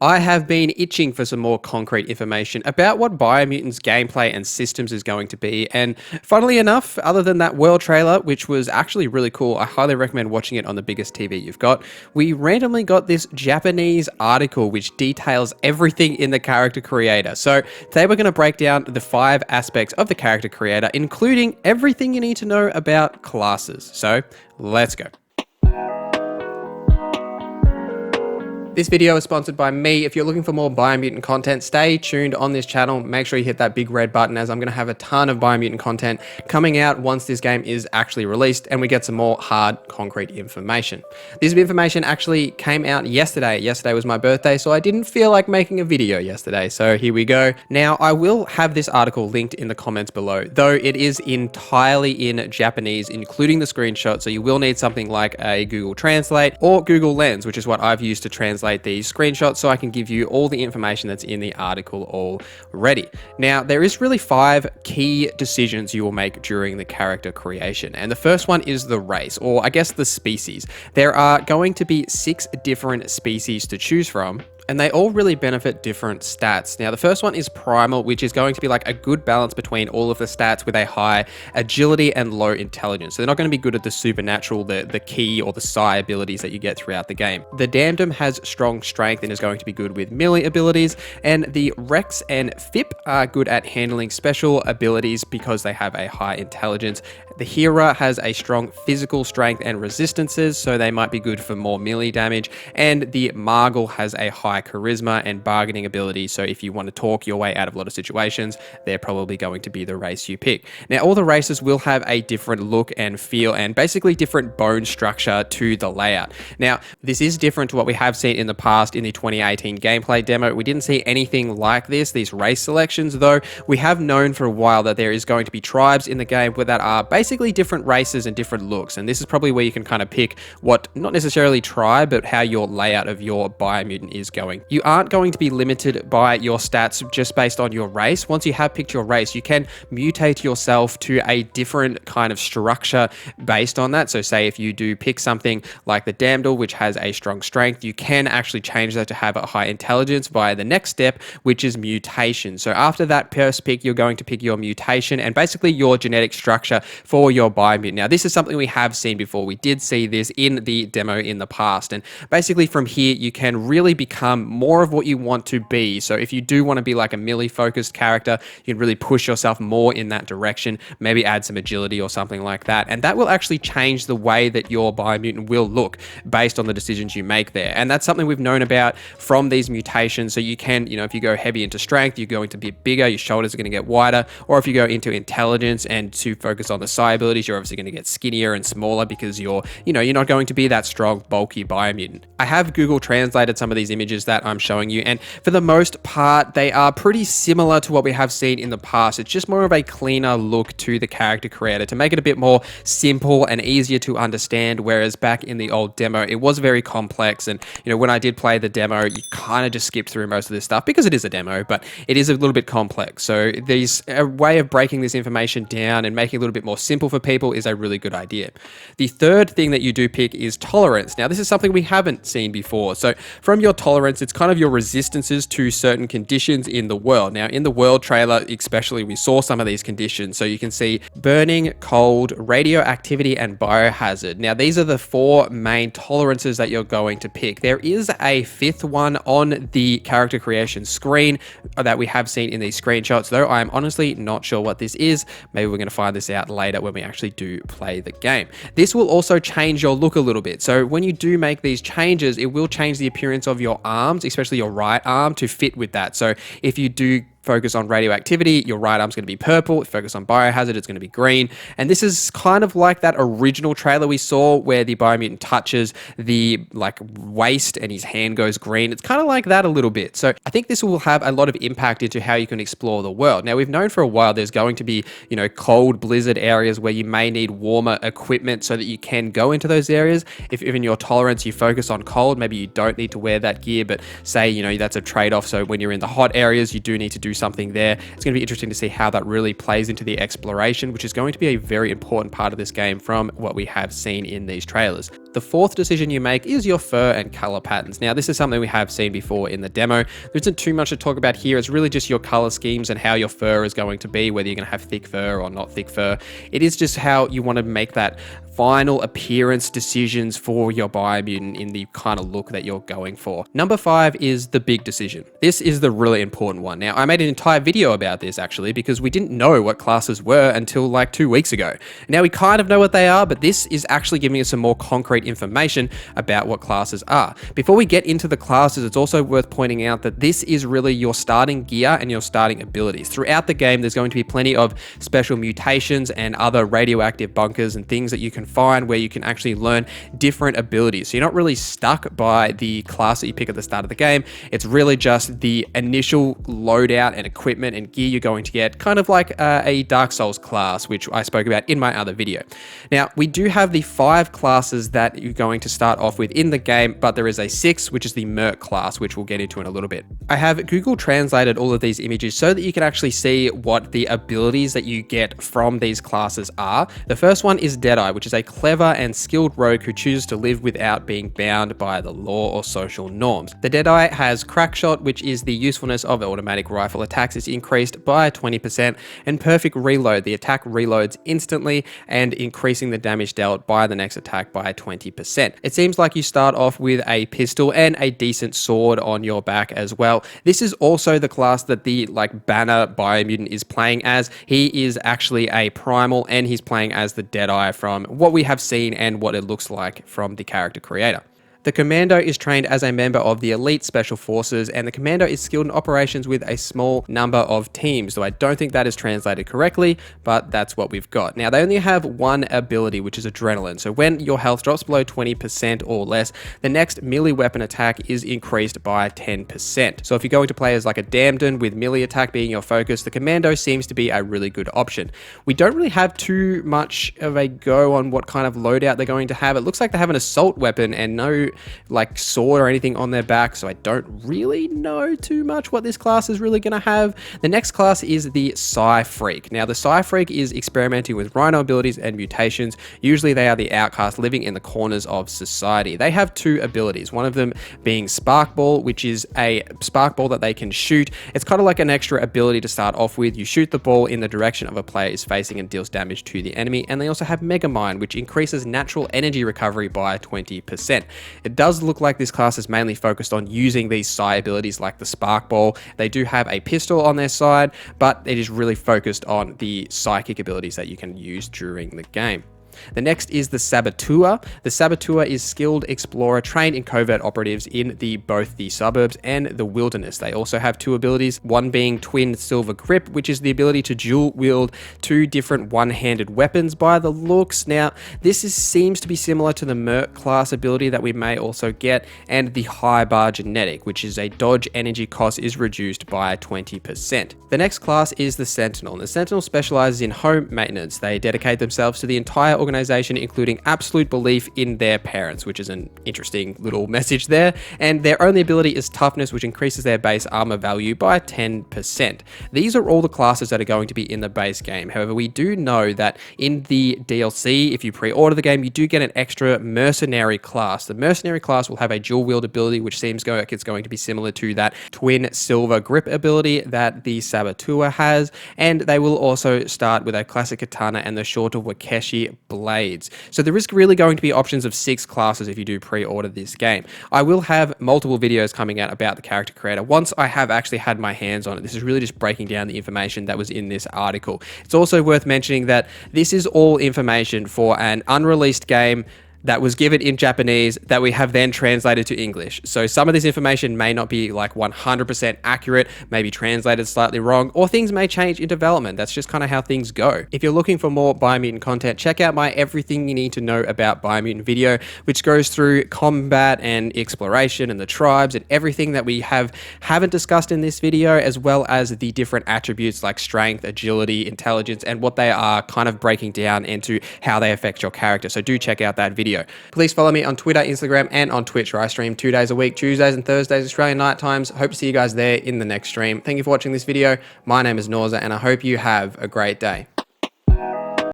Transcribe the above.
I have been itching for some more concrete information about what Biomutant's gameplay and systems is going to be, and funnily enough, other than that world trailer, which was actually really cool, I highly recommend watching it on the biggest TV you've got, we randomly got this Japanese article which details everything in the character creator. So today we're going to break down the 5 aspects of the character creator, including everything you need to know about classes. So let's go. This video is sponsored by me. If you're looking for more Biomutant content, stay tuned on this channel. Make sure you hit that big red button, as I'm going to have a ton of Biomutant content coming out once this game is actually released and we get some more hard, concrete information. This information actually came out yesterday. Yesterday was my birthday, so I didn't feel like making a video yesterday. So here we go. Now, I will have this article linked in the comments below, though it is entirely in Japanese, including the screenshot. So you will need something like a Google Translate or Google Lens, which is what I've used to translate these screenshots so I can give you all the information that's in the article already. Now, there is really 5 key decisions you will make during the character creation. And the first one is the race, or I guess the species. There are going to be 6 different species to choose from, and they all really benefit different stats. Now, the first one is primal, which is going to be like a good balance between all of the stats with a high agility and low intelligence. So they're not going to be good at the supernatural, the key or the psi abilities that you get throughout the game. The Damned has strong strength and is going to be good with melee abilities, and the Rex and Fip are good at handling special abilities because they have a high intelligence. The Hera has a strong physical strength and resistances, so they might be good for more melee damage, and the Margle has a high charisma and bargaining ability, so if you want to talk your way out of a lot of situations, they're probably going to be the race you pick. Now, all the races will have a different look and feel and basically different bone structure to the layout. Now, this is different to what we have seen in the past in the 2018 gameplay demo. We didn't see anything like this, these race selections, though we have known for a while that there is going to be tribes in the game that are basically different races and different looks, and this is probably where you can kind of pick what, not necessarily tribe, but how your layout of your Biomutant is going. You aren't going to be limited by your stats just based on your race. Once you have picked your race, you can mutate yourself to a different kind of structure based on that. So say if you do pick something like the Damdel, which has a strong strength, you can actually change that to have a high intelligence via the next step, which is mutation. So after that first pick, you're going to pick your mutation and basically your genetic structure for your Biomutant. Now, this is something we have seen before. We did see this in the demo in the past, and basically from here, you can really become more of what you want to be. So if you do want to be like a melee focused character, you can really push yourself more in that direction, maybe add some agility or something like that. And that will actually change the way that your Biomutant will look based on the decisions you make there. And that's something we've known about from these mutations. So you can, if you go heavy into strength, you're going to be bigger, your shoulders are going to get wider. Or if you go into intelligence and to focus on the psi abilities, you're obviously going to get skinnier and smaller because you're not going to be that strong, bulky Biomutant. I have Google translated some of these images that I'm showing you, and for the most part they are pretty similar to what we have seen in the past. It's just more of a cleaner look to the character creator to make it a bit more simple and easier to understand, whereas back in the old demo it was very complex, and when I did play the demo, you kind of just skipped through most of this stuff because it is a demo, but it is a little bit complex. So a way of breaking this information down and making it a little bit more simple for people is a really good idea. The third thing that you do pick is tolerance. Now, this is something we haven't seen before. So from your tolerance, it's kind of your resistances to certain conditions in the world. Now, in the world trailer especially, we saw some of these conditions. So you can see burning, cold, radioactivity, and biohazard. Now, these are the 4 main tolerances that you're going to pick. There is a 5th one on the character creation screen that we have seen in these screenshots, though I'm honestly not sure what this is. Maybe we're going to find this out later when we actually do play the game. This will also change your look a little bit. So when you do make these changes, it will change the appearance of your arms, especially your right arm, to fit with that. So if you do focus on radioactivity, your right arm's going to be purple. If you focus on biohazard, it's going to be green. And this is kind of like that original trailer we saw where the Biomutant touches the waist and his hand goes green. It's kind of like that a little bit. So I think this will have a lot of impact into how you can explore the world. Now, we've known for a while there's going to be, cold blizzard areas where you may need warmer equipment so that you can go into those areas. If in your tolerance you focus on cold, maybe you don't need to wear that gear, but say, that's a trade-off. So when you're in the hot areas, you do need to do something there. It's going to be interesting to see how that really plays into the exploration, which is going to be a very important part of this game from what we have seen in these trailers. The fourth decision you make is your fur and color patterns. Now, this is something we have seen before in the demo. There isn't too much to talk about here. It's really just your color schemes and how your fur is going to be, whether you're going to have thick fur or not thick fur. It is just how you want to make that final appearance decisions for your Biomutant in the kind of look that you're going for. Number 5 is the big decision. This is the really important one. Now, I made an entire video about this actually because we didn't know what classes were until like 2 weeks ago. Now we kind of know what they are, but this is actually giving us some more concrete information about what classes are. Before we get into the classes, it's also worth pointing out that this is really your starting gear and your starting abilities. Throughout the game, there's going to be plenty of special mutations and other radioactive bunkers and things that you can find where you can actually learn different abilities. So you're not really stuck by the class that you pick at the start of the game. It's really just the initial loadout and equipment and gear you're going to get, kind of like a Dark Souls class, which I spoke about in my other video. Now, we do have the 5 classes that you're going to start off with in the game, but there is a 6th, which is the Merc class, which we'll get into in a little bit. I have Google translated all of these images so that you can actually see what the abilities that you get from these classes are. The first one is Deadeye, which is a clever and skilled rogue who chooses to live without being bound by the law or social norms. The Deadeye has Crackshot, which is the usefulness of automatic rifle attacks is increased by 20%, and Perfect Reload. The attack reloads instantly and increasing the damage dealt by the next attack by 20%. It seems like you start off with a pistol and a decent sword on your back as well. This is also the class that the banner Biomutant is playing as. He is actually a primal and he's playing as the Deadeye from what we have seen and what it looks like from the character creator. The Commando is trained as a member of the Elite Special Forces, and the Commando is skilled in operations with a small number of teams, though I don't think that is translated correctly, but that's what we've got. Now, they only have one ability, which is Adrenaline, so when your health drops below 20% or less, the next melee weapon attack is increased by 10%. So if you're going to play as like a Damden with melee attack being your focus, the Commando seems to be a really good option. We don't really have too much of a go on what kind of loadout they're going to have. It looks like they have an assault weapon and no sword or anything on their back, so I don't really know too much what this class is really going to have. The next class is the Psi Freak. Now, the Psi Freak is experimenting with rhino abilities and mutations. Usually they are the outcast living in the corners of society. They have 2 abilities, one of them being Spark Ball, which is a spark ball that they can shoot. It's kind of like an extra ability to start off with. You shoot the ball in the direction of a player is facing and deals damage to the enemy. And they also have Mega Mind, which increases natural energy recovery by 20%. It does look like this class is mainly focused on using these psi abilities like the Spark Ball. They do have a pistol on their side, but it is really focused on the psychic abilities that you can use during the game. The next is the Saboteur. The Saboteur is skilled explorer trained in covert operatives in both the suburbs and the wilderness. They also have 2 abilities, one being Twin Silver Grip, which is the ability to dual wield 2 different one-handed weapons by the looks. Now, this seems to be similar to the Merc class ability that we may also get, and the High Bar Genetic, which is a dodge energy cost is reduced by 20%. The next class is the Sentinel. The Sentinel specializes in home maintenance. They dedicate themselves to the entire organization, including absolute belief in their parents, which is an interesting little message there. And their only ability is Toughness, which increases their base armor value by 10%. These are all the classes that are going to be in the base game. However, we do know that in the DLC, if you pre-order the game, you do get an extra Mercenary class. The Mercenary class will have a dual wield ability, which seems like it's going to be similar to that Twin Silver Grip ability that the Saboteur has. And they will also start with a classic katana and the shorter Wakeshi blades. So there is really going to be options of 6 classes if you do pre-order this game. I will have multiple videos coming out about the character creator once I have actually had my hands on it. This is really just breaking down the information that was in this article. It's also worth mentioning that this is all information for an unreleased game that was given in Japanese that we have then translated to English. So some of this information may not be like 100% accurate, maybe translated slightly wrong, or things may change in development. That's just kind of how things go. If you're looking for more Biomutant content, check out my Everything You Need to Know About Biomutant video, which goes through combat and exploration and the tribes and everything that we haven't discussed in this video, as well as the different attributes like strength, agility, intelligence, and what they are kind of breaking down into how they affect your character. So do check out that video. Please follow me on Twitter, Instagram, and on Twitch, where I stream 2 days a week, Tuesdays and Thursdays, Australian night times. Hope to see you guys there in the next stream. Thank you for watching this video. My name is NorZZa, and I hope you have a great day.